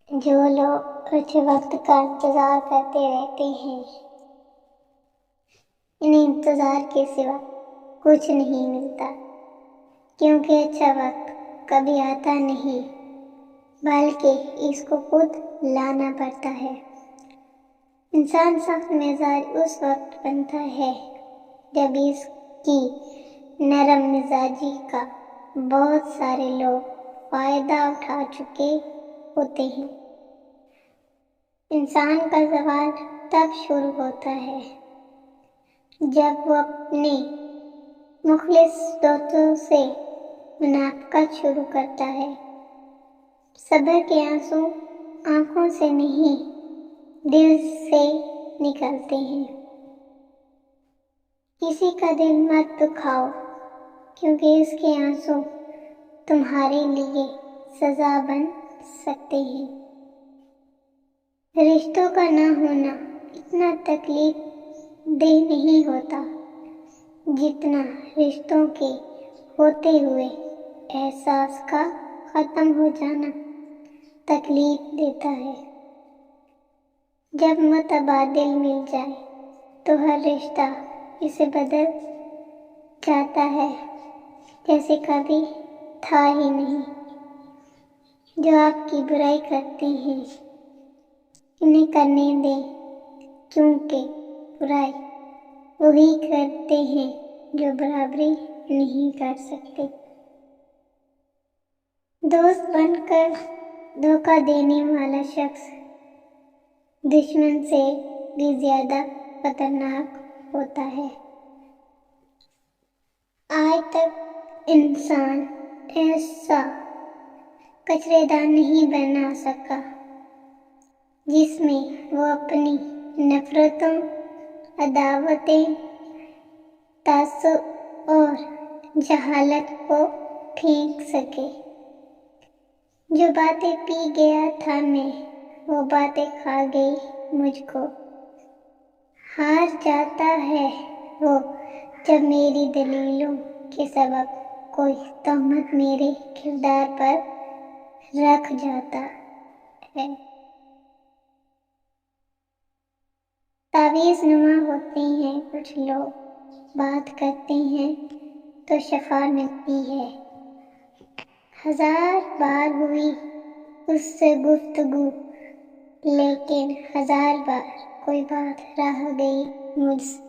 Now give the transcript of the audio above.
جو لوگ اچھے وقت کا انتظار کرتے رہتے ہیں، انہیں انتظار کے سوا کچھ نہیں ملتا، کیونکہ اچھا وقت کبھی آتا نہیں بلکہ اس کو خود لانا پڑتا ہے۔ انسان سخت مزاج اس وقت بنتا ہے جب اس کی نرم مزاجی کا بہت سارے لوگ فائدہ اٹھا چکے ہوتے ہیں۔ انسان کا زوال تب شروع ہوتا ہے جب وہ اپنے مخلص دوستوں سے منافقت شروع کرتا ہے۔ صبر کے آنسو آنکھوں سے نہیں، دل سے نکلتے ہیں۔ کسی کا دل مت دکھاؤ، کیونکہ اس کے آنسو تمہارے لیے سزا بن سکتے ہیں۔ رشتوں کا نہ ہونا اتنا تکلیف دہ نہیں ہوتا جتنا رشتوں کے ہوتے ہوئے احساس کا ختم ہو جانا تکلیف دیتا ہے۔ جب متبادل مل جائے تو ہر رشتہ اسے بدل جاتا ہے جیسے کبھی تھا ہی نہیں۔ جو آپ کی برائی کرتے ہیں انہیں کرنے دیں، کیونکہ برائی وہی کرتے ہیں جو برابری نہیں کر سکتے۔ دوست بن کر دھوکہ دینے والا شخص دشمن سے بھی زیادہ خطرناک ہوتا ہے۔ آج تک انسان ایسا کچرے دان نہیں بنا سکا جس میں وہ اپنی نفرتوں، عداوتیں، تعصب اور جہالت کو پھینک سکے۔ جو باتیں پی گیا تھا میں، وہ باتیں کھا گئی مجھ کو۔ ہار جاتا ہے وہ جب میری دلیلوں کے سبب کوئی تہمت میرے کردار پر رکھ جاتا ہے۔ تعویذ نما ہوتے ہیں کچھ لوگ، بات کرتے ہیں تو شفا ملتی ہے۔ 1000 بار ہوئی اس سے گفتگو، لیکن 1000 بار کوئی بات رہ گئی مجھ سے۔